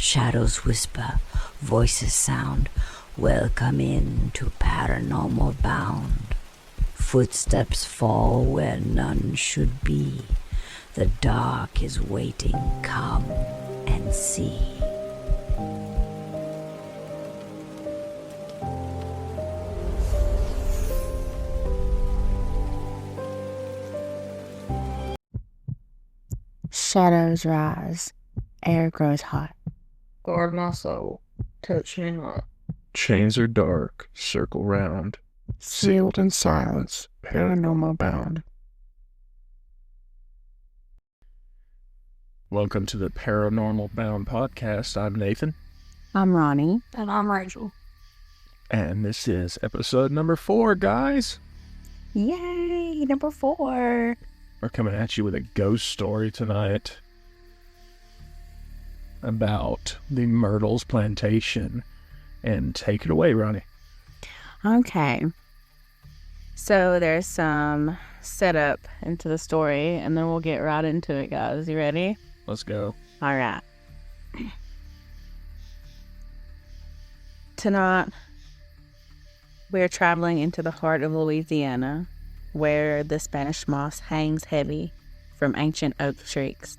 Shadows whisper, voices sound. Welcome in to Paranormal Bound. Footsteps fall where none should be. The dark is waiting. Come and see. Shadows rise. Air grows hot. Guard my soul. Touch me not. Chains are dark, circle round. Sealed in silence, paranormal bound. Welcome to the Paranormal Bound podcast. I'm Nathan. I'm Ronnie. And I'm Rachel. And this is episode number 4, guys. Yay, number 4. We're coming at you with a ghost story tonight about the Myrtles Plantation. And take it away, Ronnie. Okay. So there's some setup into the story, and then we'll get right into it, guys. You ready? Let's go. All right. Tonight, we're traveling into the heart of Louisiana, where the Spanish moss hangs heavy from ancient oak trees,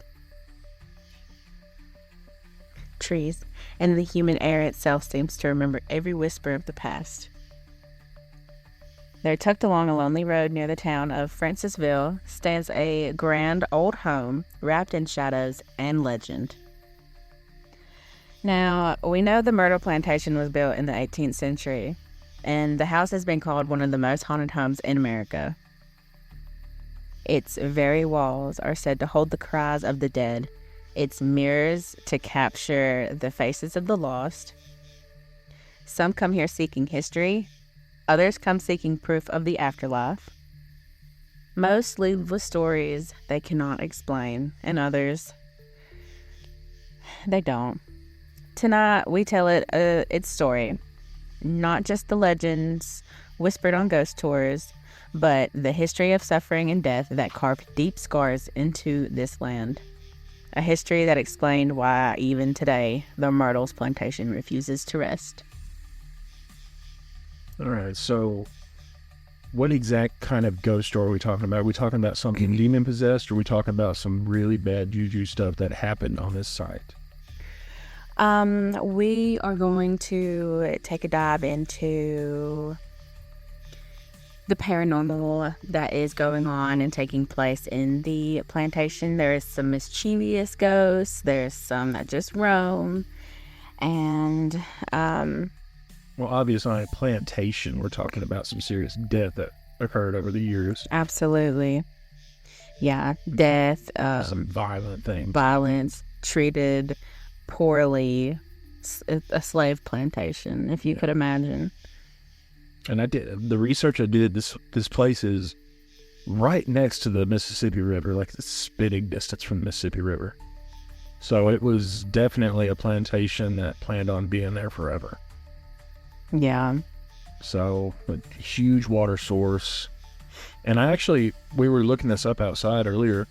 and the human air itself seems to remember every whisper of the past. There, tucked along a lonely road near the town of Francisville, stands a grand old home wrapped in shadows and legend. Now, we know the Myrtle Plantation was built in the 18th century, and the house has been called one of the most haunted homes in America. Its very walls are said to hold the cries of the dead, its mirrors to capture the faces of the lost. Some come here seeking history, others come seeking proof of the afterlife. Most leave with stories they cannot explain, and others, they don't. Tonight, we tell its story. Not just the legends whispered on ghost tours, but the history of suffering and death that carved deep scars into this land. A history that explained why, even today, the Myrtles Plantation refuses to rest. All right, so what exact kind of ghost story are we talking about? Are we talking about something demon-possessed, or are we talking about some really bad juju stuff that happened on this site? We are going to take a dive into the paranormal that is going on and taking place in the plantation. There is some mischievous ghosts. There's some that just roam. And, Well, obviously on a plantation, we're talking about some serious death that occurred over the years. absolutely. Yeah, death, Some violent things. violence, treated poorly, a slave plantation, if you could imagine. And I did the research I did. This place is right next to the Mississippi River, like it's spitting distance from the Mississippi River. So it was definitely a plantation that planned on being there forever. Yeah. So a huge water source. And we were looking this up outside earlier.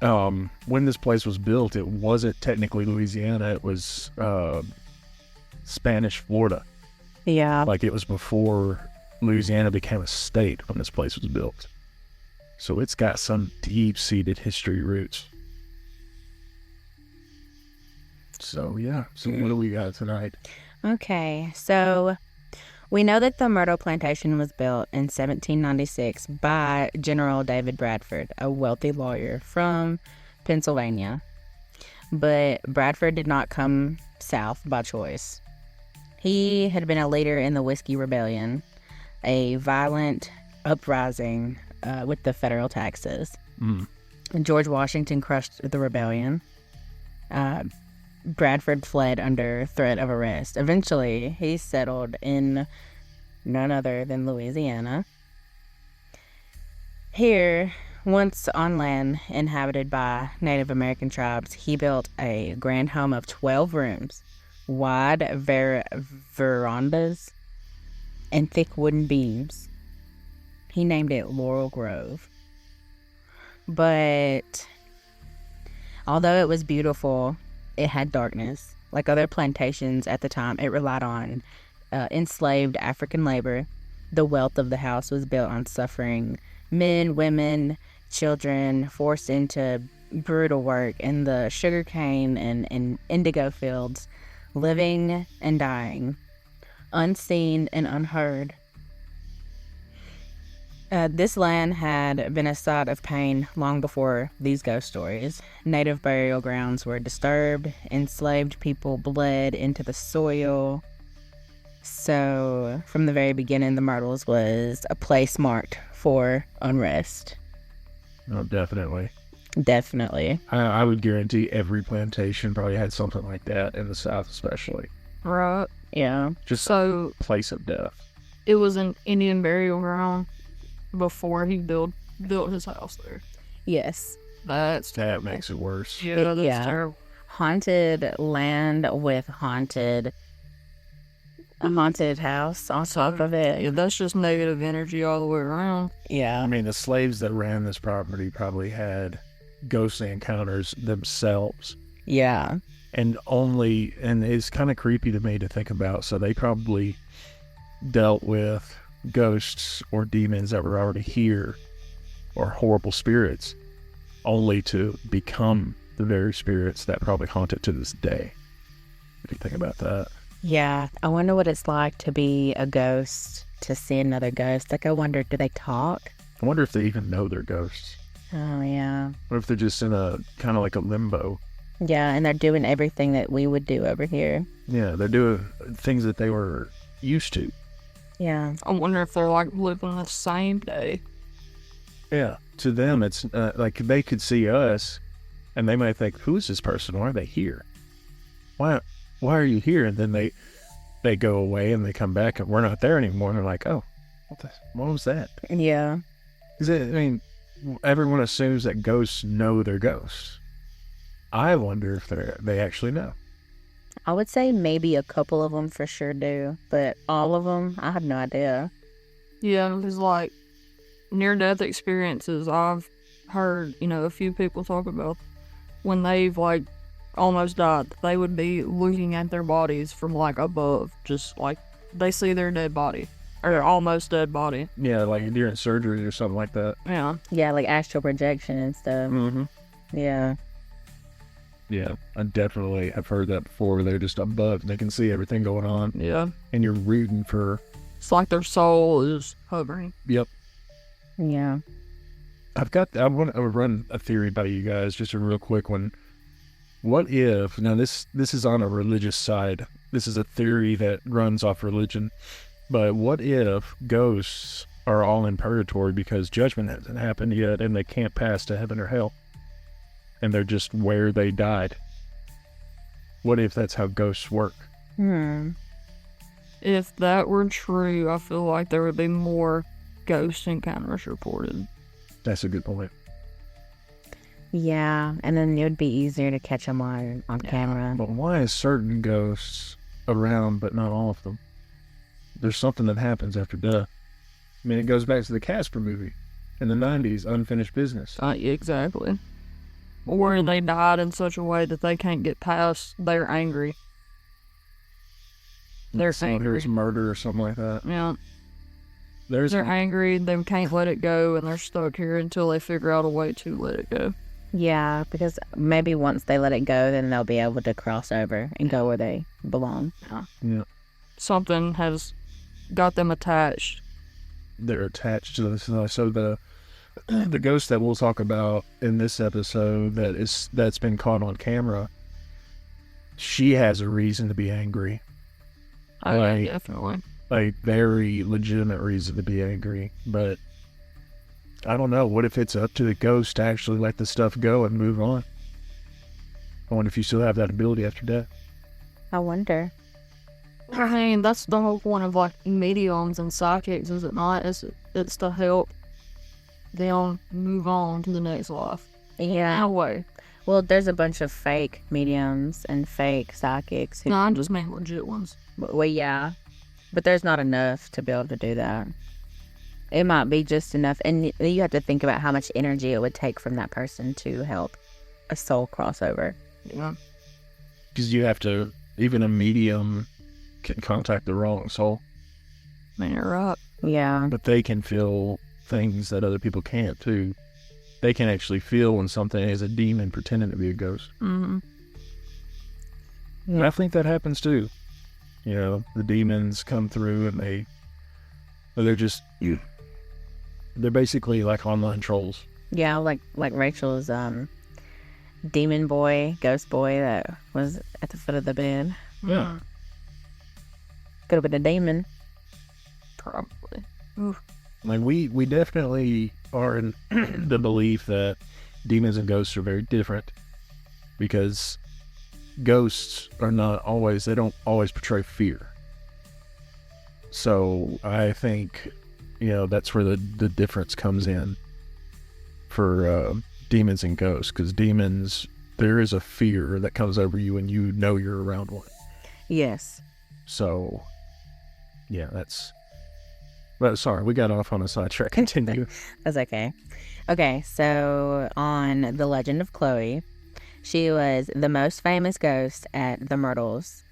When this place was built, it wasn't technically Louisiana. It was Spanish Florida. Yeah. Like it was before Louisiana became a state when this place was built. So it's got some deep-seated history roots. So yeah, so what do we got tonight? Okay, so we know that the Myrtle Plantation was built in 1796 by General David Bradford, a wealthy lawyer from Pennsylvania. But Bradford did not come south by choice. He had been a leader in the Whiskey Rebellion, a violent uprising with the federal taxes. And George Washington crushed the rebellion. Bradford fled under threat of arrest. Eventually, he settled in none other than Louisiana. Here, once on land inhabited by Native American tribes, he built a grand home of 12 rooms, wide verandas, and thick wooden beams. He named it Laurel Grove. But although it was beautiful, it had darkness. Like other plantations at the time, it relied on enslaved African labor. The wealth of the house was built on suffering men, women, children forced into brutal work in the sugarcane and indigo fields, living and dying, unseen and unheard. This land had been a site of pain long before these ghost stories. Native burial grounds were disturbed, enslaved people bled into the soil. So, from the very beginning, the Myrtles was a place marked for unrest. Oh, definitely. Definitely. I would guarantee every plantation probably had something like that in the South, especially. Right. Yeah. Just So a place of death. it was an Indian burial ground before he built his house there. Yes. That makes it worse. Yeah, that's Yeah. terrible. Haunted land with a haunted house on top of it. Yeah, that's just negative energy all the way around. I Yeah. mean, the slaves that ran this property probably had ghostly encounters themselves. Yeah. And it's kind of creepy to me to think about. So they probably dealt with ghosts or demons that were already here or horrible spirits only to become the very spirits that probably haunt it to this day. If you think about that. Yeah. I wonder what it's like to be a ghost, to see another ghost. Like, I wonder, do they talk? I wonder if they even know they're ghosts. Oh, yeah. What if they're just in a kind of like a limbo? Yeah, and they're doing everything that we would do over here. Yeah, they're doing things that they were used to. Yeah. I wonder if they're like living the same day. Yeah. To them, it's like they could see us and they might think, who is this person? Why are they here? Why are you here? And then they go away and they come back and we're not there anymore. And they're like, oh, what was that? Yeah. Everyone assumes that ghosts know they're ghosts. I wonder if they actually know. I would say maybe a couple of them for sure do, but all of them, I have no idea. Yeah, because like near-death experiences, I've heard, a few people talk about when they've like almost died, they would be looking at their bodies from like above, just like they see their dead body or their almost dead body. Yeah, like during surgery or something like that. Yeah. Yeah, like astral projection and stuff. Mm-hmm. Yeah. Yeah, I definitely have heard that before. They're just above and they can see everything going on. Yeah. And you're rooting for... It's like their soul is hovering. Yep. Yeah. I want to run a theory by you guys, just a real quick one. What if, now this is on a religious side, this is a theory that runs off religion, but what if ghosts are all in purgatory because judgment hasn't happened yet and they can't pass to heaven or hell? And they're just where they died. What if that's how ghosts work? If that were true, I feel like there would be more ghost encounters reported. That's a good point. Yeah, and then it would be easier to catch them on camera. But why is certain ghosts around but not all of them? There's something that happens after death. I mean, it goes back to the Casper movie in the 90s, Unfinished Business. Exactly. Or they died in such a way that they can't get past, they're angry. They're angry. There's murder or something like that. Yeah. They're angry, they can't let it go, and they're stuck here until they figure out a way to let it go. Yeah, because maybe once they let it go, then they'll be able to cross over and go where they belong. Yeah. Something has got them attached. They're attached to this. So the ghost that we'll talk about in this episode that's been caught on camera, she has a reason to be angry. Like, Definitely. Like, very legitimate reason to be angry. But I don't know. What if it's up to the ghost to actually let the stuff go and move on? I wonder if you still have that ability after death. I wonder. I mean, that's the whole point of like mediums and psychics, is it not? It's to help them move on to the next life. Yeah. No way. Well, there's a bunch of fake mediums and fake psychics. Who, No, I just mean legit ones. well, yeah. But there's not enough to be able to do that. It might be just enough. And you have to think about how much energy it would take from that person to help a soul crossover. Yeah. Because you have to, even a medium can contact the wrong soul, I mean, you're right. Yeah. but they can feel things that other people can't too. They can actually feel when something is a demon pretending to be a ghost. Mm-hmm. And I think that happens too. You know, the demons come through and they're just, they're basically like online trolls. Yeah, like Rachel's demon boy, ghost boy that was at the foot of the bed. Yeah. Could have been a demon. Probably. Like we definitely are in the belief that demons and ghosts are very different, because ghosts are not always, they don't always portray fear. So I think, you know, that's where the difference comes in for demons and ghosts, because demons, there is a fear that comes over you and you know you're around one. Yes. So yeah, but sorry, we got off on a sidetrack. Continue. That's okay. Okay, so on The Legend of Chloe, she was the most famous ghost at the Myrtles.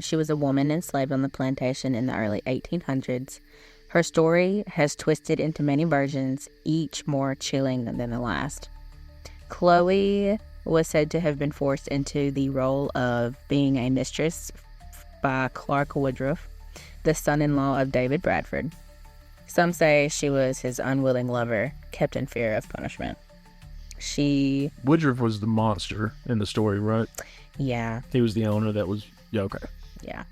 She was a woman enslaved on the plantation in the early 1800s. Her story has twisted into many versions, each more chilling than the last. Chloe was said to have been forced into the role of being a mistress by Clark Woodruff, the son-in-law of David Bradford. Some say she was his unwilling lover, kept in fear of punishment. Woodruff was the monster in the story, right? Yeah. He was the owner that was, yeah, okay. Yeah.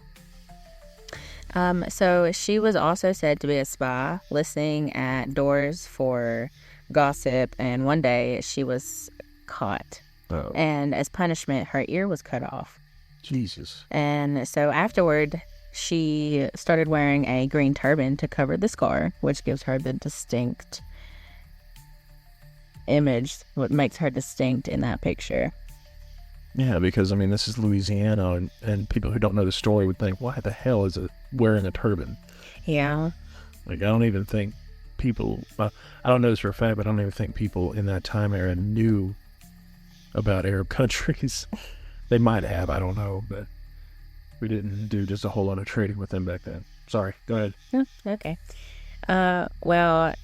So she was also said to be a spy, listening at doors for gossip, and one day she was caught. Oh, And as punishment, her ear was cut off. Jesus. And so afterward, she started wearing a green turban to cover the scar, which gives her the distinct image, what makes her distinct in that picture. Yeah, because, I mean, this is Louisiana, and people who don't know the story would think, why the hell is it wearing a turban? Yeah. Like, I don't even think people, I don't know this for a fact, but I don't even think people in that time era knew about Arab countries. They might have, I don't know, but we didn't do just a whole lot of trading with them back then. Sorry, go ahead. Okay. Well,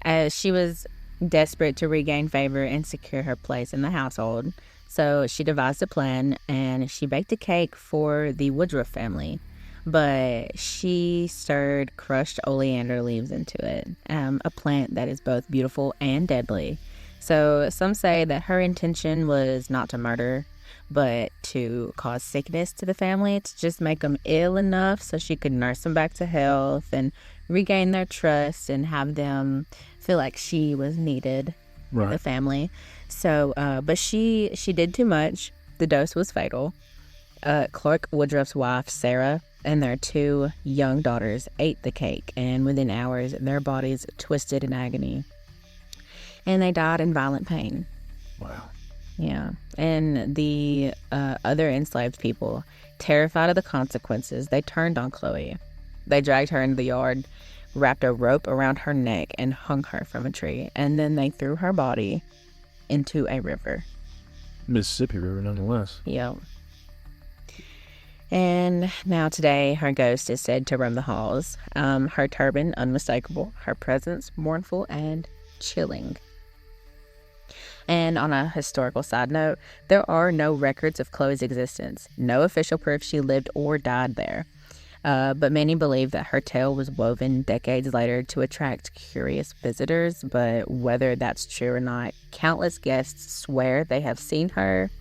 as she was desperate to regain favor and secure her place in the household, so she devised a plan and she baked a cake for the Woodruff family, but she stirred crushed oleander leaves into it, a plant that is both beautiful and deadly. So some say that her intention was not to murder, but to cause sickness to the family, to just make them ill enough so she could nurse them back to health and regain their trust and have them feel like she was needed in the Right. family. So, but she did too much. The dose was fatal. Clark Woodruff's wife, Sarah, and their two young daughters ate the cake, and within hours, their bodies twisted in agony. And they died in violent pain. Wow. Yeah. And the other enslaved people, terrified of the consequences, they turned on Chloe. They dragged her into the yard, wrapped a rope around her neck, and hung her from a tree. And then they threw her body into a river. Mississippi River, nonetheless. Yep. And now today, her ghost is said to roam the halls. Her turban, unmistakable. Her presence, mournful and chilling. And on a historical side note, there are no records of Chloe's existence. No official proof she lived or died there. But many believe that her tale was woven decades later to attract curious visitors. But whether that's true or not, countless guests swear they have seen her,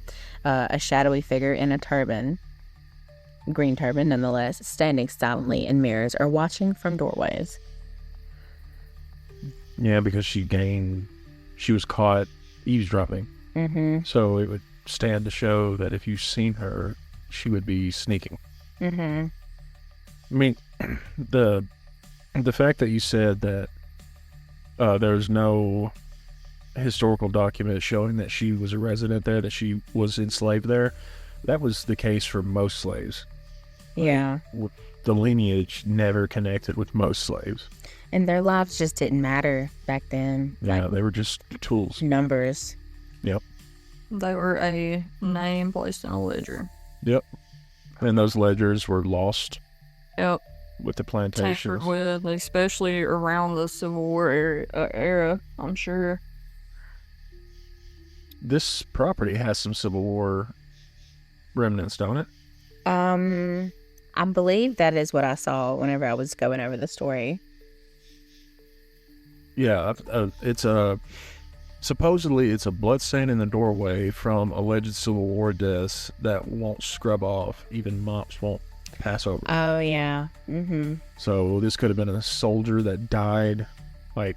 a shadowy figure in a turban, green turban nonetheless, standing silently in mirrors or watching from doorways. Yeah, because she was caught eavesdropping. Mm-hmm. So it would stand to show that if you've seen her, she would be sneaking. Mm-hmm. I mean, the fact that you said that there's no historical document showing that she was a resident there, that she was enslaved there, that was the case for most slaves. Yeah. The lineage never connected with most slaves. And their lives just didn't matter back then. Yeah, Like they were just tools. numbers. Yep. They were a name placed in a ledger. Yep. And those ledgers were lost Yep. with the Tampered plantations. with, especially around the Civil War era, I'm sure. This property has some Civil War remnants, don't it? I believe that is what I saw whenever I was going over the story. Yeah, supposedly it's a bloodstain in the doorway from alleged Civil War deaths that won't scrub off. Even mops won't pass over. Oh, yeah. Mm-hmm. So this could have been a soldier that died, like,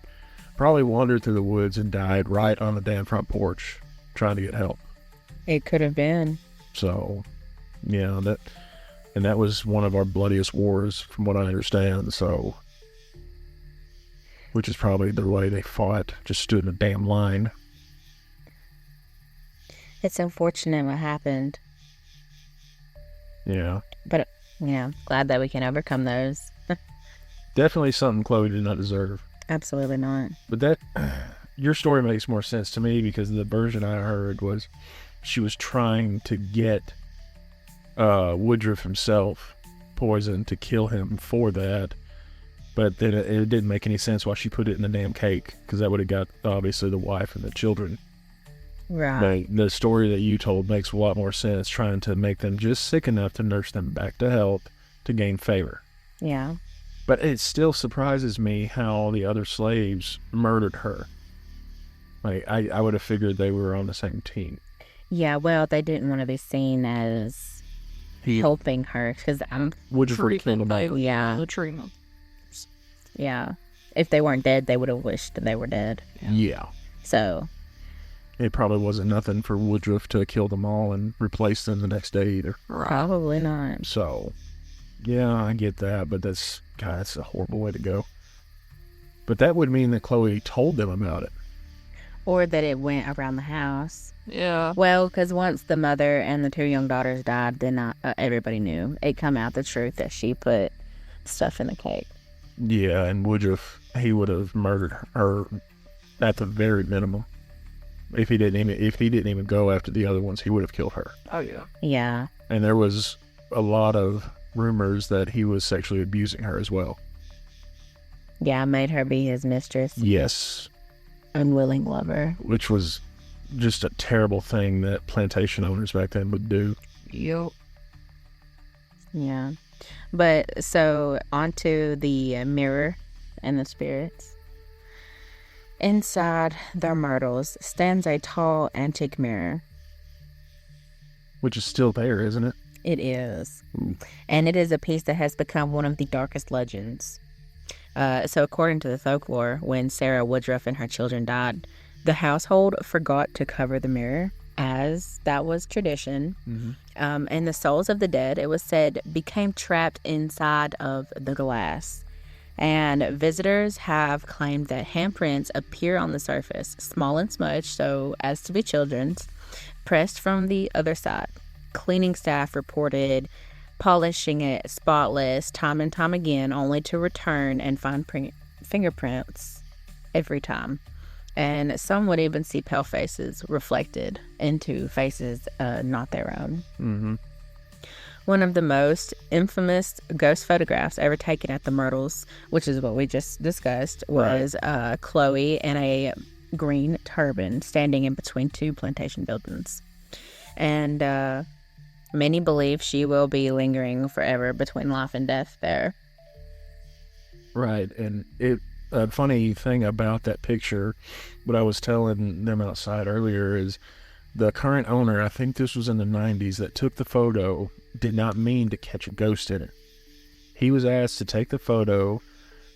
probably wandered through the woods and died right on the damn front porch trying to get help. It could have been. So, yeah, that was one of our bloodiest wars, from what I understand. So, which is probably the way they fought, just stood in a damn line. It's unfortunate what happened. Yeah, But, glad that we can overcome those. definitely something Chloe did not deserve. Absolutely not. But your story makes more sense to me, because the version I heard was she was trying to get Woodruff himself poisoned to kill him for that. But then it didn't make any sense why she put it in the damn cake, because that would have got, obviously, the wife and the children. Right. The story that you told makes a lot more sense, trying to make them just sick enough to nurse them back to health to gain favor. Yeah. But it still surprises me how the other slaves murdered her. Like, I would have figured they were on the same team. Yeah, well, they didn't want to be seen as helping her, because Woodruff would have killed Treatment, them. baby. yeah, The treatment. yeah. If they weren't dead, they would have wished they were dead. Yeah. So, It probably wasn't nothing for Woodruff to kill them all and replace them the next day either. Right. probably not. So, yeah, I get that, but that's a horrible way to go. But that would mean that Chloe told them about it. Or that it went around the house. Yeah. Well, because once the mother and the two young daughters died, then everybody knew. It come out the truth that she put stuff in the cake. Yeah, and Woodruff, he would have murdered her at the very minimum. If he didn't even go after the other ones, he would have killed her. Oh, yeah. Yeah. And there was a lot of rumors that he was sexually abusing her as well. Yeah, made her be his mistress. Yes, Unwilling lover. which was just a terrible thing that plantation owners back then would do. Yep. Yeah. But so onto the mirror and the spirits. Inside their myrtles stands a tall antique mirror. Which is still there, isn't it? It is. Ooh. And it is a piece that has become one of the darkest legends. So according to the folklore, when Sarah Woodruff and her children died, the household forgot to cover the mirror, as that was tradition. And the souls of the dead, it was said, became trapped inside of the glass. And visitors have claimed that handprints appear on the surface, small and smudged, so as to be children's, pressed from the other side. Cleaning staff reported polishing it spotless time and time again, only to return and find fingerprints every time. And some would even see pale faces reflected into faces not their own. Mm-hmm. One of the most infamous ghost photographs ever taken at the Myrtles, which is what we just discussed, was Chloe in a green turban standing in between two plantation buildings. And many believe she will be lingering forever between life and death there. Right, and a funny thing about that picture, what I was telling them outside earlier, is the current owner, I think this was in the 90s, that took the photo, did not mean to catch a ghost in it. He was asked to take the photo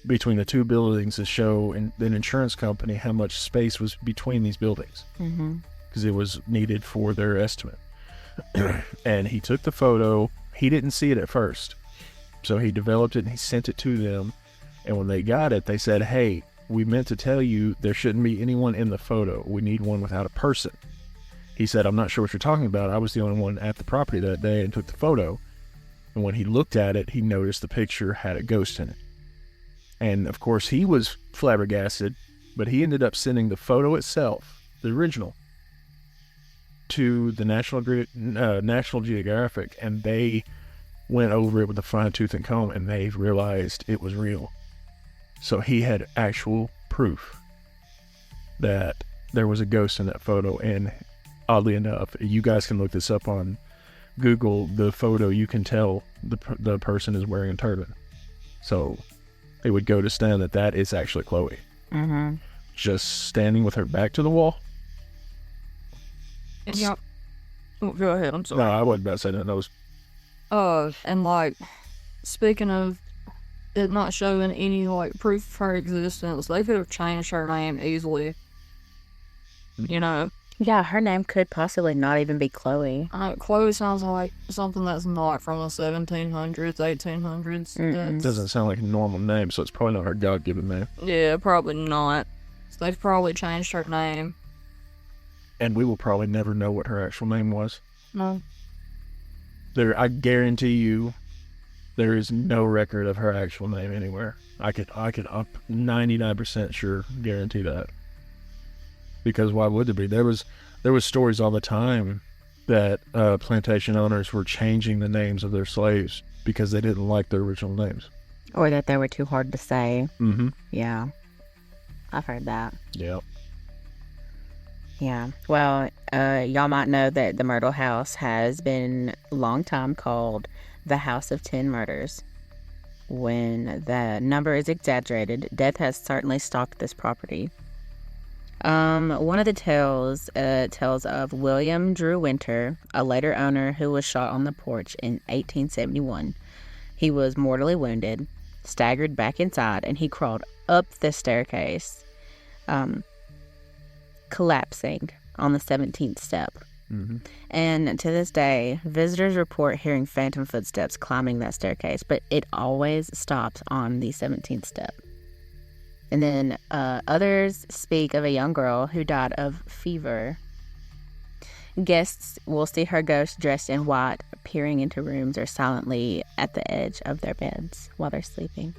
between the two buildings to show an insurance company how much space was between these buildings, because it was needed for their estimate. And he took the photo. He didn't see it at first, so he developed it and he sent it to them. And when they got it, they said, "Hey, we meant to tell you there shouldn't be anyone in the photo. We need one without a person." He said, "I'm not sure what you're talking about. I was the only one at the property that day and took the photo." And when he looked at it, he noticed the picture had a ghost in it. And of course, he was flabbergasted, but he ended up sending the photo itself, the original, to the National Geographic, and they went over it with a fine tooth and comb, and they realized it was real. So he had actual proof that there was a ghost in that photo. And oddly enough, you guys can look this up on Google. The photo, you can tell the person is wearing a turban. So it would go to stand that is actually Chloe. Mm-hmm. Just standing with her back to the wall. Yeah. Oh, go ahead. I'm sorry. No, I wasn't about to say that. That was... And like, speaking of it not showing any like proof of her existence, they could have changed her name easily. You know, Yeah, her name could possibly not even be Chloe. Chloe sounds like something that's not from the 1700s, 1800s. Mm-mm. It doesn't sound like a normal name, so it's probably not her God-given name. Yeah, probably not. So they've probably changed her name. And we will probably never know what her actual name was. No. I guarantee you, there is no record of her actual name anywhere. I could up 99% sure guarantee that. Because why would there be? There was stories all the time that plantation owners were changing the names of their slaves because they didn't like their original names. Or that they were too hard to say. Mm-hmm. Yeah. I've heard that. Yeah. Yeah. Well, y'all might know that the Myrtle House has been a long time called the House of 10 Murders. When the number is exaggerated, death has certainly stalked this property. One of the tales tells of William Drew Winter, a later owner who was shot on the porch in 1871. He was mortally wounded, staggered back inside, and he crawled up the staircase, collapsing on the 17th step. Mm-hmm. And to this day, visitors report hearing phantom footsteps climbing that staircase, but it always stops on the 17th step. And then others speak of a young girl who died of fever. Guests will see her ghost dressed in white, peering into rooms or silently at the edge of their beds while they're sleeping.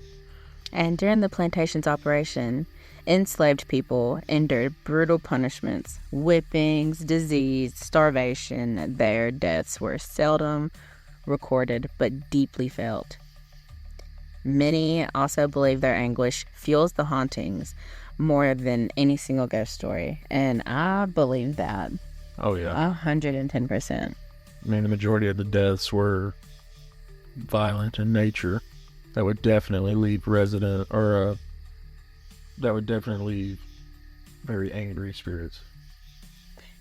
And during the plantation's operation, enslaved people endured brutal punishments, whippings, disease, starvation. Their deaths were seldom recorded but deeply felt. Many also believe their anguish fuels the hauntings more than any single ghost story. And I believe that. Oh, yeah. 110%. I mean, the majority of the deaths were violent in nature. That would definitely leave that would definitely leave very angry spirits.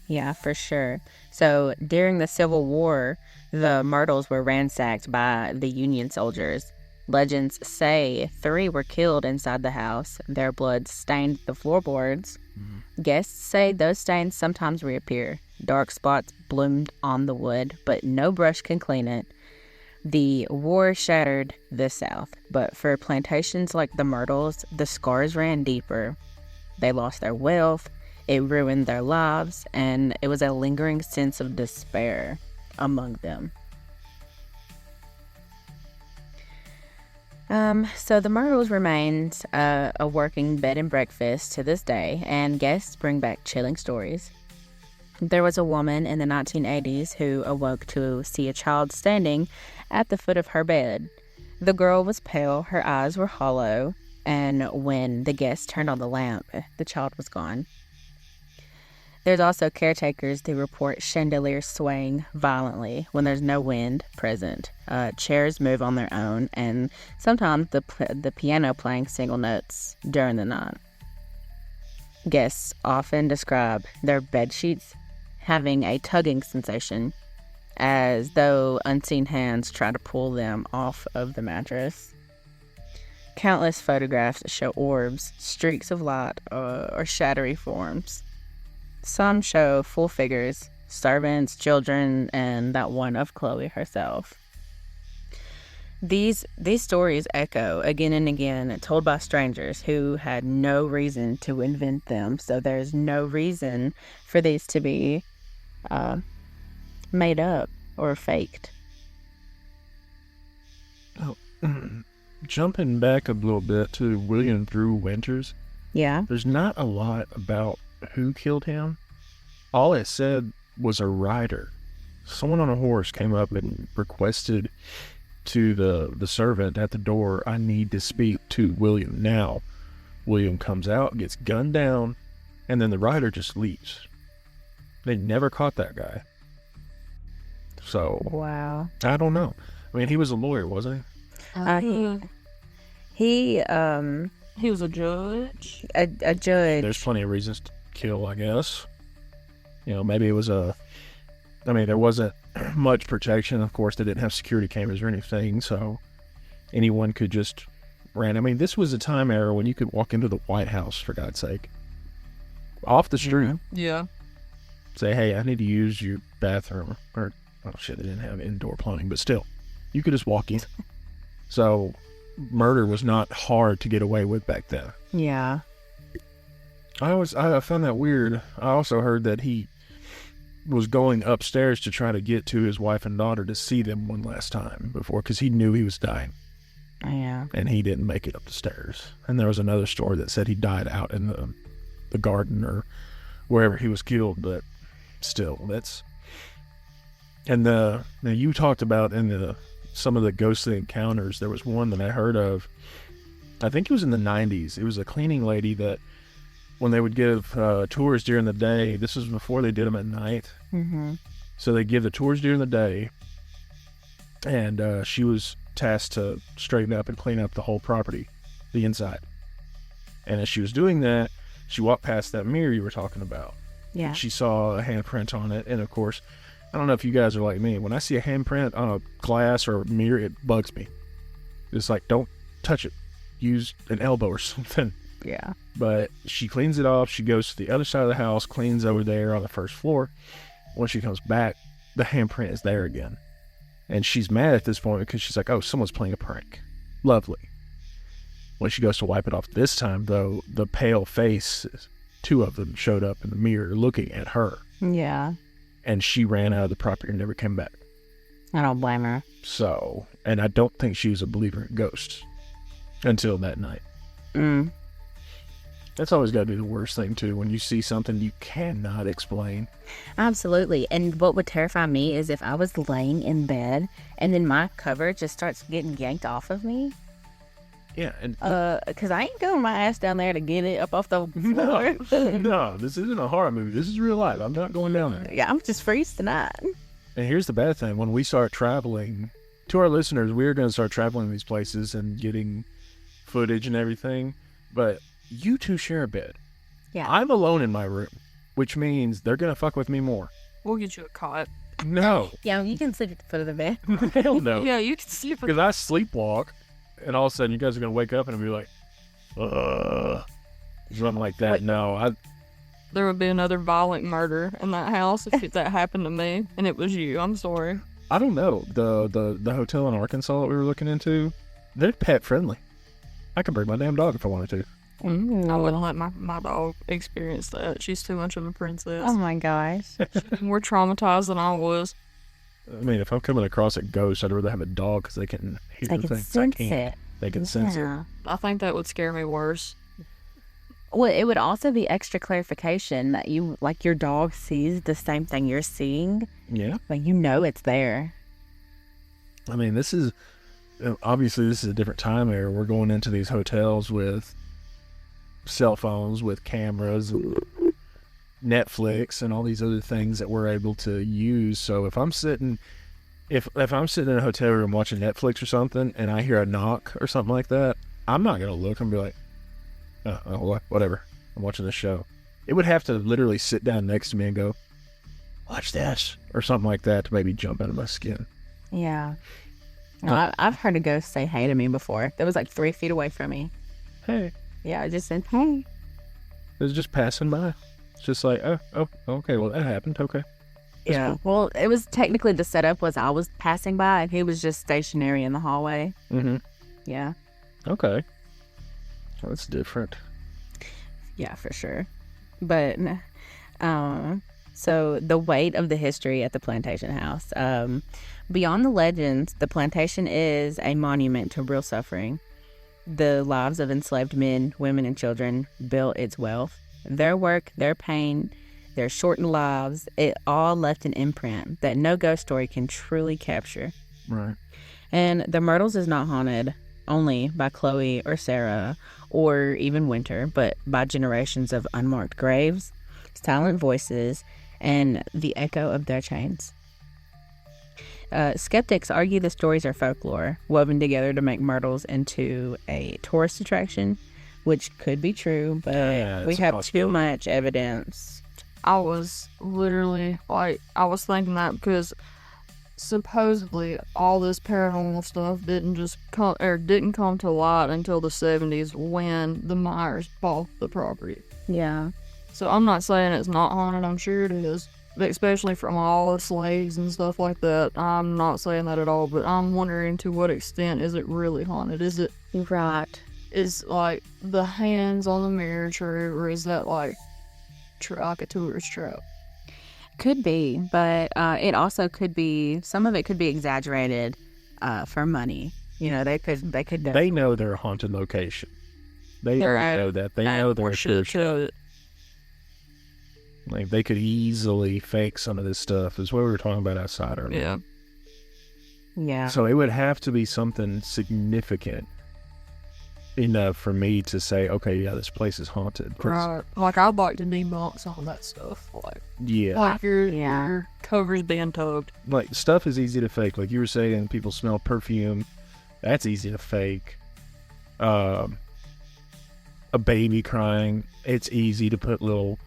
Yeah, for sure. So during the Civil War, the Myrtles were ransacked by the Union soldiers. Legends say 3 were killed inside the house. Their blood stained the floorboards. Mm-hmm. Guests say those stains sometimes reappear. Dark spots bloomed on the wood, but no brush can clean it. The war shattered the South, but for plantations like the Myrtles, the scars ran deeper. They lost their wealth, it ruined their lives, and it was a lingering sense of despair among them. So the Myrtles remains a working bed and breakfast to this day, and guests bring back chilling stories. There was a woman in the 1980s who awoke to see a child standing at the foot of her bed. The girl was pale, her eyes were hollow, and when the guests turned on the lamp, the child was gone. There's also caretakers who report chandeliers swaying violently when there's no wind present. Chairs move on their own, and sometimes the piano playing single notes during the night. Guests often describe their bed sheets having a tugging sensation, as though unseen hands try to pull them off of the mattress. Countless photographs show orbs, streaks of light, or shadowy forms. Some show full figures, servants, children, and that one of Chloe herself. These stories echo again and again, told by strangers who had no reason to invent them, so there's no reason for these to be made up or faked. Oh, jumping back a little bit to William Drew Winters. Yeah. There's not a lot about who killed him. All it said was a rider. Someone on a horse came up and requested to the servant at the door, "I need to speak to William now." William comes out, gets gunned down, and then the rider just leaves. They never caught that guy. So, Wow. I don't know. I mean, he was a lawyer, wasn't He He was a judge. a he? judge. There's plenty of reasons to kill, I guess. Maybe it was there wasn't much protection. Of course, they didn't have security cameras or anything, so anyone could just ran. I mean, this was a time era when you could walk into the White House, for God's sake, off the street, Yeah. say, "Hey, I need to use your bathroom," or, oh shit, they didn't have indoor plumbing, but still, you could just walk in. So, murder was not hard to get away with back then. Yeah. I found that weird. I also heard that he was going upstairs to try to get to his wife and daughter to see them one last time before, because he knew he was dying, Yeah. and he didn't make it up the stairs. And there was another story that said he died out in the garden or wherever he was killed, but still, that's... And now you talked about in some of the ghostly encounters, there was one that I heard of, I think it was in the 90s. It was a cleaning lady that when they would give tours during the day, this was before they did them at night. Mm-hmm. So they give the tours during the day, and she was tasked to straighten up and clean up the whole property, the inside. And as she was doing that, she walked past that mirror you were talking about. Yeah. She saw a handprint on it, and of course, I don't know if you guys are like me. When I see a handprint on a glass or a mirror, it bugs me. It's like, don't touch it. Use an elbow or something. Yeah. But she cleans it off. She goes to the other side of the house, cleans over there on the first floor. When she comes back, the handprint is there again. And she's mad at this point because she's like, oh, someone's playing a prank. Lovely. When she goes to wipe it off this time, though, the pale face, two of them showed up in the mirror looking at her. Yeah. And she ran out of the property and never came back. I don't blame her. So, and I don't think she was a believer in ghosts until that night. Mm. That's always got to be the worst thing, too, when you see something you cannot explain. Absolutely. And what would terrify me is if I was laying in bed and then my cover just starts getting yanked off of me. Yeah, and Because I ain't going my ass down there to get it up off the floor. no, this isn't a horror movie. This is real life. I'm not going down there. Yeah, I'm just freeze tonight. And here's the bad thing. When we start traveling, to our listeners, we're going to start traveling these places and getting footage and everything. But you two share a bed. Yeah. I'm alone in my room, which means they're going to fuck with me more. We'll get you a cot. No. Yeah, you can sleep at the foot of the bed. Hell no. Yeah, you can sleep with Because I sleepwalk, and all of a sudden you guys are going to wake up and be like, something like that. Wait. No, There would be another violent murder in that house if that happened to me, and it was you. I'm sorry. I don't know. The hotel in Arkansas that we were looking into, they're pet friendly. I could bring my damn dog if I wanted to. I wouldn't let my dog experience that. She's too much of a princess. Oh my gosh. More traumatized than I was. I mean, if I'm coming across a ghost, I'd rather have a dog because they can hear They can things sense I can't. it. They can sense it. Yeah. I think that would scare me worse. Well, it would also be extra clarification that you, like, your dog sees the same thing you're seeing. Yeah. Like, you know it's there. I mean, this is obviously this is a different time era. We're going into these hotels with cell phones, with cameras, Netflix, and all these other things that we're able to use. So if I'm sitting, if I'm sitting in a hotel room watching Netflix or something, and I hear a knock or something like that, I'm not gonna look and be like, oh, whatever. I'm watching this show. It would have to literally sit down next to me and go, watch this, or something like that to maybe jump out of my skin. Yeah. No, I've heard a ghost say hey to me before. That was like 3 feet away from me. Hey, Yeah, I just said, hey. it was just passing by. It's just like, oh, okay, well, that happened. Okay. Yeah. Well, it was technically the setup was I was passing by and he was just stationary in the hallway. Mm-hmm. Yeah. Okay. Well, that's different. Yeah, for sure. But, so the weight of the history at the Plantation House. Beyond the legends, the plantation is a monument to real suffering. The lives of enslaved men, women, and children built its wealth. Their work, their pain, their shortened lives, it all left an imprint that no ghost story can truly capture. Right. And the Myrtles is not haunted only by Chloe or Sarah or even Winter, but by generations of unmarked graves, silent voices, and the echo of their chains. Skeptics argue the stories are folklore, woven together to make Myrtles into a tourist attraction, which could be true, but Yeah, we it's a have too possibility. much evidence. I was literally like, I was thinking that because supposedly all this paranormal stuff didn't come to light until the 70s when the Myers bought the property. Yeah. So I'm not saying it's not haunted, I'm sure it is. But especially from all the slaves and stuff like that. I'm not saying that at all, but I'm wondering to what extent is it really haunted? Right. Is like the hands on the mirror true, or is that like a tourist trap? Could be, but it also could be, some of it could be exaggerated for money. You know, they could They know their haunted location. They They're know that. They know their should. Like, they could easily fake some of this stuff, is what we were talking about outside earlier. Yeah. Yeah. So it would have to be something significant enough for me to say, okay, yeah, this place is haunted. 'Cause- Right. Like I'd like to debunk some of that stuff. Yeah. Like your cover's being tugged. Like, stuff is easy to fake. Like you were saying, people smell perfume. That's easy to fake. A baby crying. It's easy to put little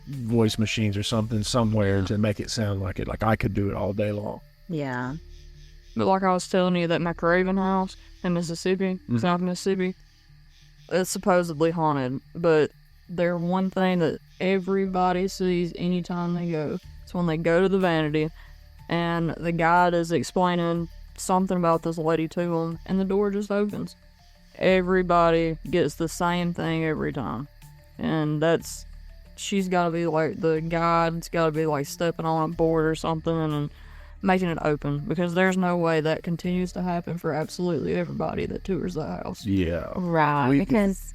voice machines or something somewhere to make it sound like it. Like, I could do it all day long. Yeah. But like I was telling you, that McRaven house in Mississippi, South Mississippi, it's supposedly haunted. But there's one thing that everybody sees anytime they go. It's when they go to the vanity and the guide is explaining something about this lady to them, and the door just opens. Everybody gets the same thing every time. And she's got to be like, the guide's got to be like stepping on a board or something and making it open, because there's no way that continues to happen for absolutely everybody that tours the house. Yeah. Right. Because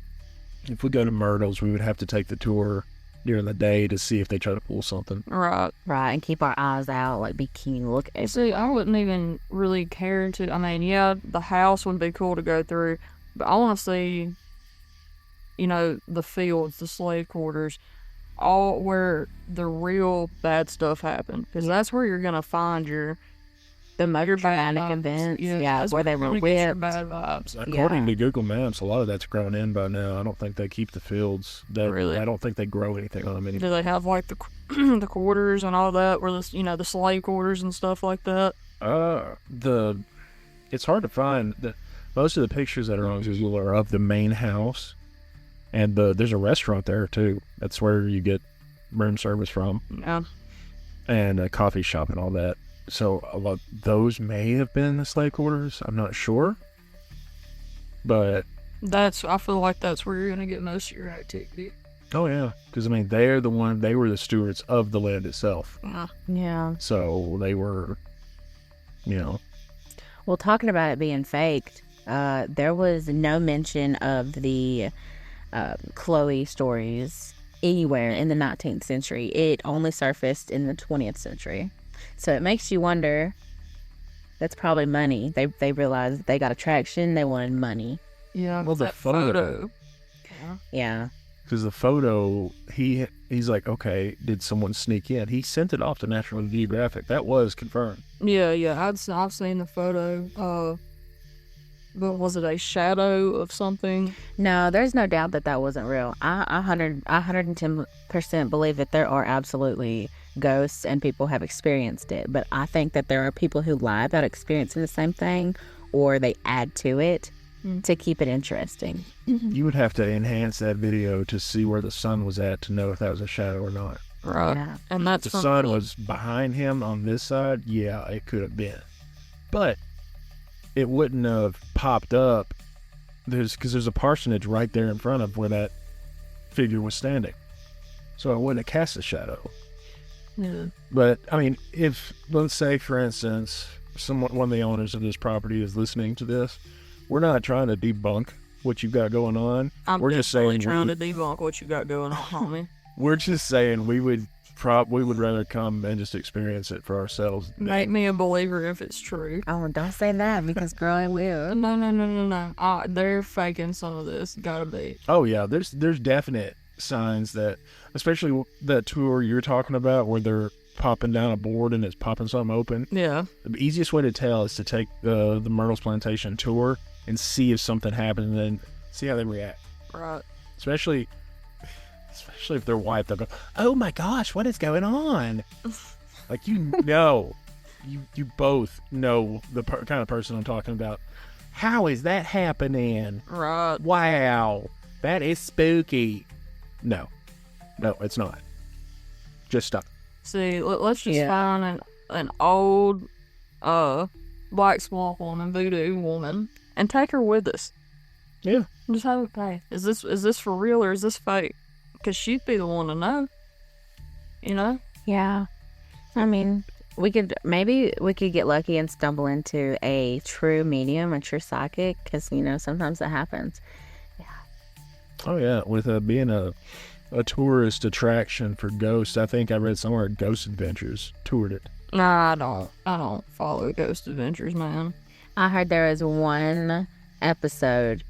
If we go to Myrtles, we would have to take the tour during the day to see if they try to pull something. Right. right, and keep our eyes out, like be keen, look at. See, I wouldn't even really care to. I mean, yeah, the house would be cool to go through, but I want to see, the fields, the slave quarters, all where the real bad stuff happened, because that's where you're gonna find The most your bad dramatic vibes. events, Yeah, that's where they you're were gonna get your whipped. bad vibes. According to Google Maps, a lot of that's grown in by now. I don't think they keep the fields. Really? I don't think they grow anything on them anymore. Do they have like the the quarters and all that, where the slave quarters and stuff like that? It's hard to find. Most of the pictures that are on Google are of the main house, and there's a restaurant there too. That's where you get room service from, Yeah. and a coffee shop and all that. So a lot those may have been the slave quarters. I'm not sure, but I feel like that's where you're gonna get most of your activity. oh yeah, because I mean they were the stewards of the land itself. Yeah. So they were, Well, talking about it being faked, there was no mention of the Chloe stories anywhere in the 19th century. It only surfaced in the 20th century. So it makes you wonder, that's probably money. They realized they got attraction, they wanted money. Yeah. Well, the that photo. Yeah. Because the photo, he's like, okay, did someone sneak in? He sent it off to National Geographic. That was confirmed. Yeah. I've seen the photo. But was it a shadow of something? No, there's no doubt that wasn't real. I 110% believe that there are absolutely ghosts and people have experienced it. But I think that there are people who lie about experiencing the same thing, or they add to it to keep it interesting. You would have to enhance that video to see where the sun was at to know if that was a shadow or not. Right. Yeah. And that's If the sun was behind him on this side, yeah, it could have been. But it wouldn't have popped up because there's a parsonage right there in front of where that figure was standing. So it wouldn't have cast a shadow. Yeah. But, I mean, if, let's say, for instance, one of the owners of this property is listening to this, we're not trying to debunk what you've got going on. I'm We're just definitely saying trying to debunk what you got going on, homie. We're just saying we would we would rather come and just experience it for ourselves. Make me a believer if it's true. Oh, don't say that because girl, I will. No. They're faking some of this. Gotta be. Oh yeah, there's definite signs that, especially that tour you're talking about where they're popping down a board and it's popping something open. Yeah. The easiest way to tell is to take the Myrtle's Plantation tour and see if something happens and then see how they react. Right. Especially if they're white, they'll go, "Oh my gosh, what is going on?" Like, you both know the kind of person I'm talking about. How is that happening? Right. Wow, that is spooky. No, it's not. Just stop. See, let's just find an old, black swamp woman, voodoo woman, and take her with us. Yeah. Just have it pay. Is this for real or is this fake? Because she'd be the one to know. You know? Yeah. I mean, we could get lucky and stumble into a true medium, a true psychic, because, sometimes that happens. Oh yeah, with being a tourist attraction for ghosts, I think I read somewhere Ghost Adventures toured it. Nah, I don't follow Ghost Adventures, man. I heard there was one episode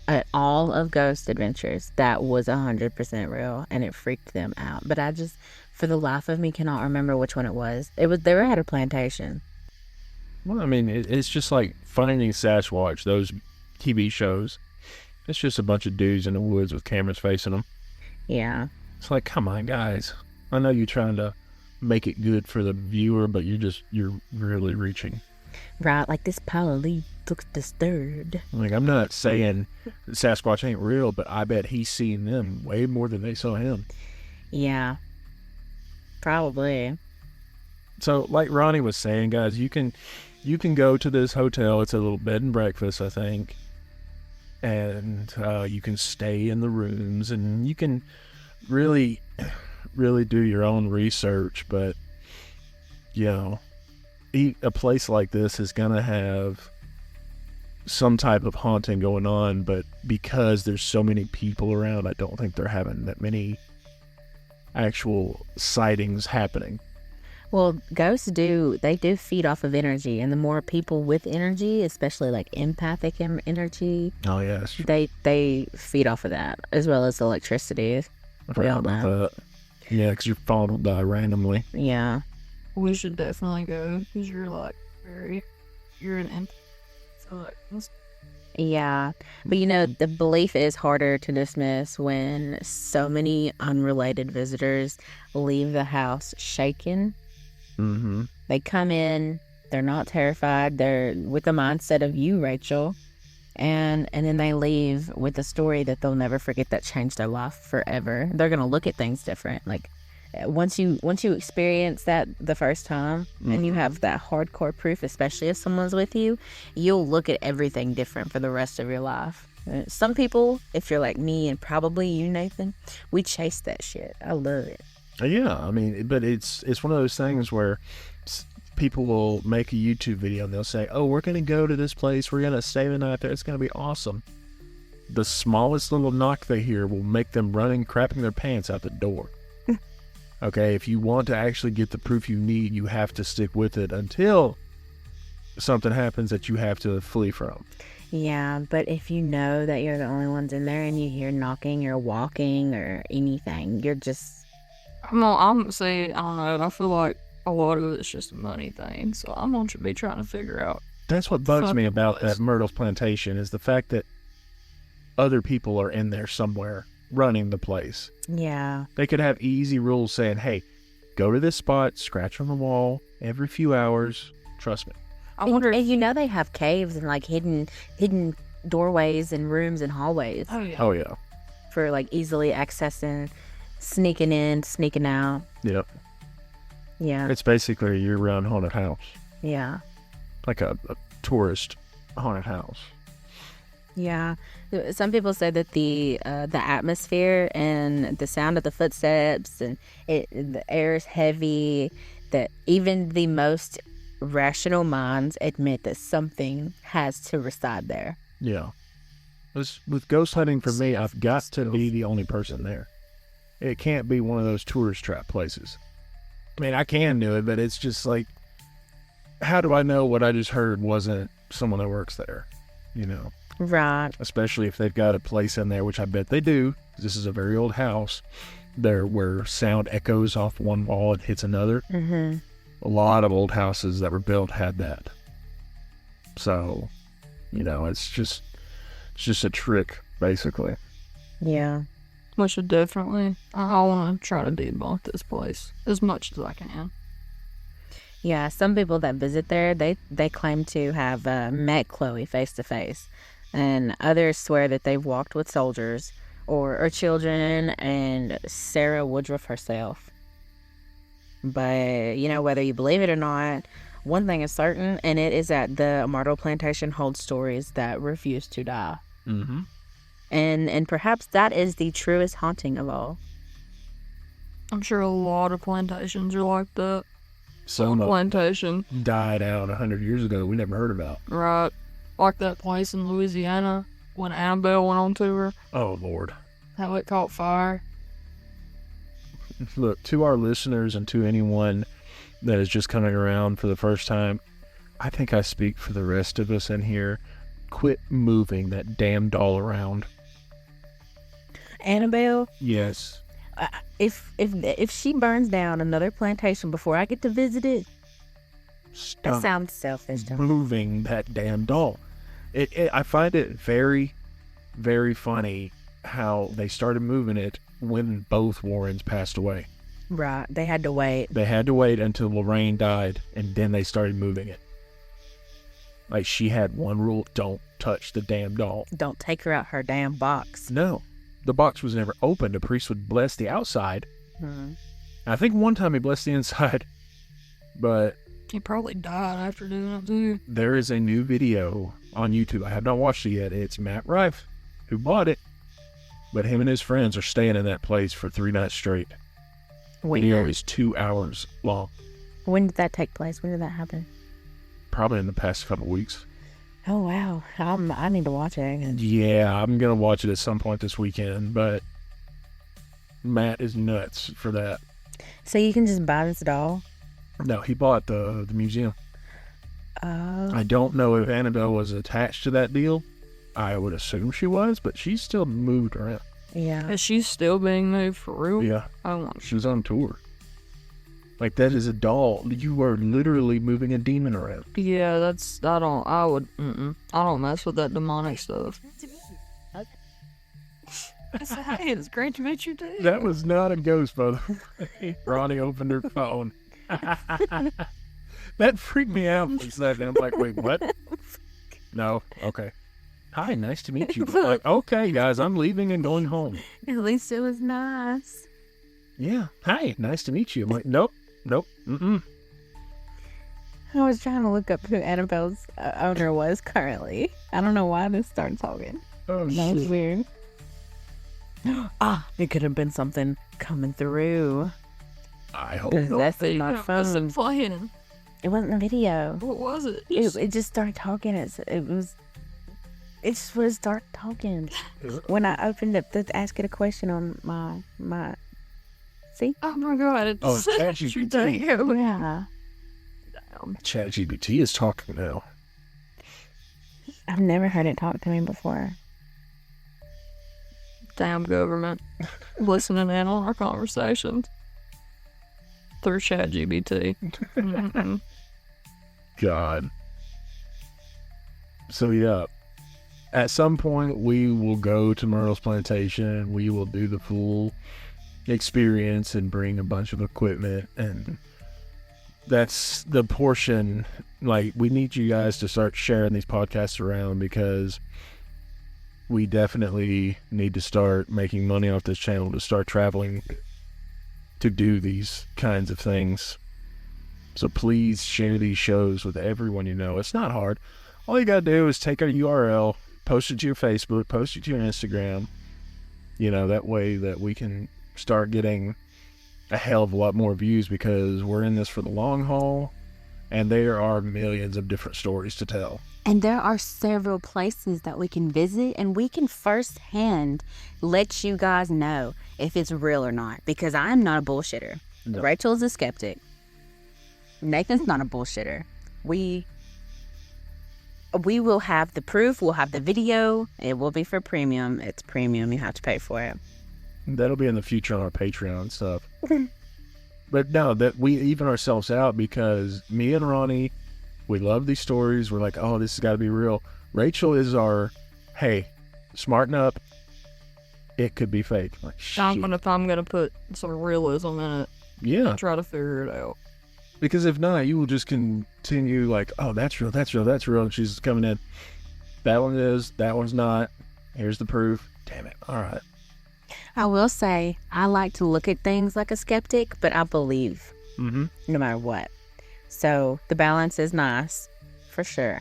at all of Ghost Adventures that was 100% real, and it freaked them out. But I just, for the life of me, cannot remember which one it was. They were at a plantation. Well, I mean, it's just like Finding Sasquatch, those TV shows. It's just a bunch of dudes in the woods with cameras facing them. Yeah. It's like, come on, guys. I know you're trying to make it good for the viewer, but you're really reaching. Right, like this Paula Lee looks disturbed. Like, I'm not saying Sasquatch ain't real, but I bet he's seen them way more than they saw him. Yeah. Probably. So, like Ronnie was saying, guys, you can go to this hotel. It's a little bed and breakfast, I think. And you can stay in the rooms, and you can really, really do your own research. But, a place like this is going to have some type of haunting going on, but because there's so many people around, I don't think they're having that many actual sightings happening. Well, ghosts do feed off of energy, and the more people with energy, especially like empathic energy, Oh, yes. they feed off of that, as well as electricity. We all know. Yeah, because your phone will die randomly. Yeah. We should definitely go because you're an empath. So Yeah. But the belief is harder to dismiss when so many unrelated visitors leave the house shaken. Mm-hmm. They come in, they're not terrified, they're with the mindset of you, Rachel, and then they leave with a story that they'll never forget that changed their life forever. They're going to look at things different. Like, once you experience that the first time, and you have that hardcore proof, especially if someone's with you, you'll look at everything different for the rest of your life. Some people, if you're like me and probably you, Nathan, we chase that shit. I love it. Yeah, I mean, but it's one of those things where people will make a YouTube video and they'll say, "Oh, we're going to go to this place. We're going to stay the night there. It's going to be awesome." The smallest little knock they hear will make them running, crapping their pants out the door. Okay, if you want to actually get the proof you need, you have to stick with it until something happens that you have to flee from. Yeah, but if you know that you're the only ones in there and you hear knocking or walking or anything, you're just... I don't know. I feel like a lot of it's just a money thing, so I'm going to be trying to figure out. That's what bugs me about that Myrtle's Plantation is the fact that other people are in there somewhere running the place. Yeah. They could have easy rules saying, "Hey, go to this spot, scratch on the wall every few hours. Trust me." I wonder if... And they have caves and like hidden doorways and rooms and hallways. Oh yeah. For like easily accessing, sneaking in, sneaking out. Yep. Yeah. It's basically a year-round haunted house. Yeah. Like a tourist haunted house. Yeah. Some people say that the atmosphere and the sound of the footsteps and the air is heavy, that even the most rational minds admit that something has to reside there. Yeah. With ghost hunting, for me, I've got to be the only person there. It can't be one of those tourist trap places. I mean, I can do it, but it's just like, how do I know what I just heard wasn't someone that works there? You know, Right. especially if they've got a place in there, which I bet they do. This is a very old house there where sound echoes off one wall and hits another. Mm-hmm. A lot of old houses that were built had that. So, you know, it's just a trick, basically. Yeah. We should definitely. I want to try to debunk this place as much as I can. Yeah, some people that visit there, they claim to have met Chloe face to face, and others swear that they've walked with soldiers or children and Sarah Woodruff herself. But, you know, whether you believe it or not, one thing is certain, and it is that the Myrtle Plantation holds stories that refuse to die. Mm-hmm. And perhaps that is the truest haunting of all. I'm sure a lot of plantations are like that. Some Plantation, died out 100 years ago we never heard about. right? Like that place in Louisiana when Annabelle went on tour, Oh, Lord. how it caught fire. Look, to our listeners and to anyone that is just coming around for the first time, I think I speak for the rest of us in here. Quit moving that damn doll around. Annabelle, Yes. if she burns down another plantation before I get to visit it, that Stop sounds selfish. Don't it? moving that damn doll. I find it very, very funny how they started moving it when both Warrens passed away. Right. They had to wait. They had to wait until Lorraine died, and then they started moving it. Like, she had one rule: don't touch the damn doll. Don't take her out her damn box. No, the box was never opened. The priest would bless the outside. Hmm. I think one time he blessed the inside, but He probably died after doing it too. there is a new video on YouTube. I have not watched it yet. It's Matt Rife who bought it, but him and his friends are staying in that place for 3 nights straight. Video is 2 hours long. When did that take place? When did that happen? Probably in the past couple weeks. Oh, wow. I need to watch it. Yeah, I'm going to watch it at some point this weekend, but Matt is nuts for that. So you can just buy this doll? No, he bought the museum. Oh. I don't know if Annabelle was attached to that deal. I would assume she was, but she's still moved around. Yeah. Is she still being moved for real? Yeah, Oh, she was on tour. Like, that is a doll. You are literally moving a demon around. yeah. I don't mess with that demonic stuff. Hey, it's great to meet you too. That was not a ghost, by the way. Ronnie opened her phone. That freaked me out for a second. I'm like, wait, what? No, okay. Hi, nice to meet you. Like, okay, guys, I'm leaving and going home. At least it was nice. Yeah, hi, nice to meet you. I'm like, nope, mm-mm. I was trying to look up who Annabelle's owner was currently. I don't know why this started talking. Oh, That was shit. weird. It could have been something coming through. I hope. 'Cause that's not What's fun. it playing? It wasn't a video. What was it? It just started talking. It just would start talking. When I opened up to ask it a question on my see? Oh my god! It's Oh, it's ChatGPT. Yeah. ChatGPT is talking now. I've never heard it talk to me before. Damn government listening in on our conversations through ChatGPT. Mhm. God. So, yeah. At some point, we will go to Myrtle's plantation. We will do the full experience and bring a bunch of equipment. And that's the portion, like, we need you guys to start sharing these podcasts around, because we definitely need to start making money off this channel to start traveling to do these kinds of things. So please share these shows with everyone you know. It's not hard. All you gotta do is take our URL, post it to your Facebook, post it to your Instagram. You know, that way that we can start getting a hell of a lot more views, because we're in this for the long haul, and there are millions of different stories to tell. And there are several places that we can visit, and we can firsthand let you guys know if it's real or not, because I'm not a bullshitter. No. Rachel's a skeptic. Nathan's not a bullshitter. We will have the proof. We'll have the video. It will be for premium. It's premium. You have to pay for it. That'll be in the future on our Patreon and stuff. But no, that we even ourselves out because me and Ronnie, we love these stories. We're like, oh, this has got to be real. Rachel is our, hey, smarten up. It could be fake. Like, shit. If I'm gonna put some realism in it, Yeah, try to figure it out. because if not, you will just continue like, oh, that's real, that's real, that's real. And she's coming in. That one is, that one's not. Here's the proof. Damn it. All right. I will say, I like to look at things like a skeptic, but I believe Mm-hmm. no matter what. So the balance is nice, for sure.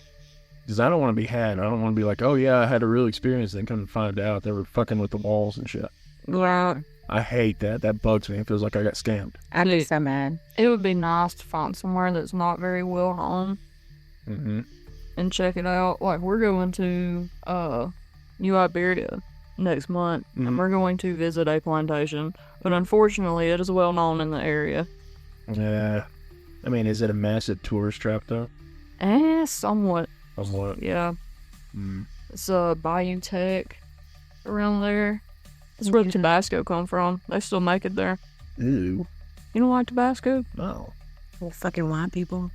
Because I don't want to be had. I don't want to be like, oh, yeah, I had a real experience. Then come to find out they were fucking with the walls and shit. Well, I hate that. That bugs me. It feels like I got scammed. I'd be so mad. It would be nice to find somewhere that's not very well known Mm-hmm. and check it out. Like, we're going to New Iberia next month, Mhm. and we're going to visit a plantation. But unfortunately, it is well known in the area. Yeah. I mean, is it a massive tourist trap, though? Somewhat, Somewhat. yeah. Mm. It's Bayou Tech around there. That's where the Tabasco come from. They still make it there. Ew. You don't like Tabasco? No. Well, fucking white people.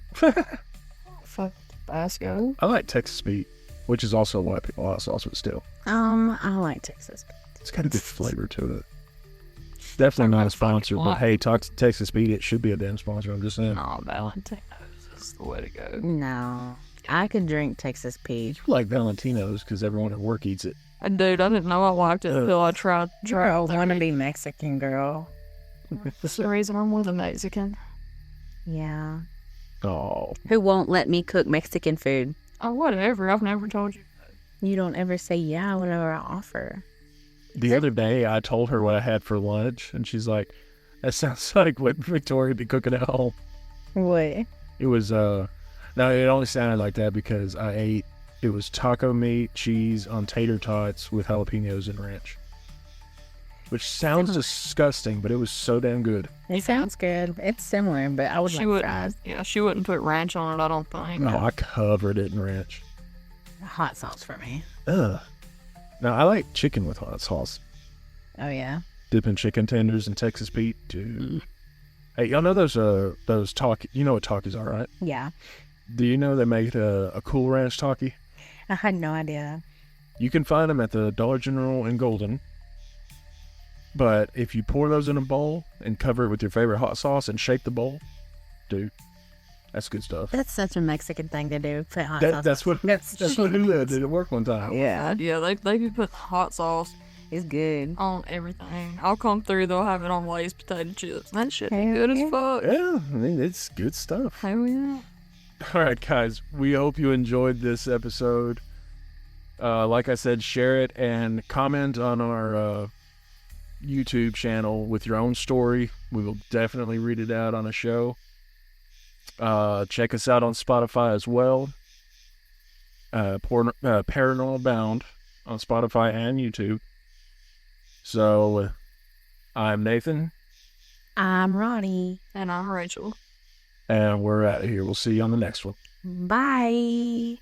Fuck Tabasco. I like Texas Pete, which is also white people hot sauce, but still. I like Texas. It's got a good flavor to it. Definitely not a sponsor, but hey, talk to Texas Pete. It should be a damn sponsor. I'm just saying. No, Valentinos is the way to go. No. I could drink Texas Pete. You like Valentinos because everyone at work eats it. And dude, I didn't know I liked it until I tried. You're a wannabe Mexican girl. That's the reason I'm with a Mexican. Yeah. Oh. Who won't let me cook Mexican food? Oh, whatever. I've never told you. You don't ever say yeah whenever I offer. The other day, I told her what I had for lunch, and she's like, that sounds like what Victoria would be cooking at home. What? It was, no, it only sounded like that because it was taco meat, cheese on tater tots with jalapenos and ranch. Which sounds disgusting, but it was so damn good. It sounds good. It's similar, but I would She like wouldn't. fries. Yeah, she wouldn't put ranch on it. I don't think. Oh, I covered it in ranch. Hot sauce for me. Ugh. Now, I like chicken with hot sauce. Oh, yeah? Dipping chicken tenders in Texas Pete, dude. Hey, y'all know those Takis? You know what Takis are, right? Yeah. Do you know they make a Cool Ranch Taki? I had no idea. You can find them at the Dollar General in Golden. But if you pour those in a bowl and cover it with your favorite hot sauce and shake the bowl, dude, that's good stuff. That's such a Mexican thing to do. Put hot sauce. That's what Julio did at work one time. Yeah. Yeah, they be putting hot sauce It's good. on everything. I'll come through. They'll have it on Lay's potato chips. That shit be good as fuck. Yeah, I mean, it's good stuff. Hell yeah. All right, guys, we hope you enjoyed this episode. Like I said, share it and comment on our YouTube channel with your own story. We will definitely read it out on a show. Check us out on Spotify as well. Paranormal Bound on Spotify and YouTube. So, I'm Nathan, I'm Ronnie. And I'm Rachel. and we're out of here. We'll see you on the next one. Bye.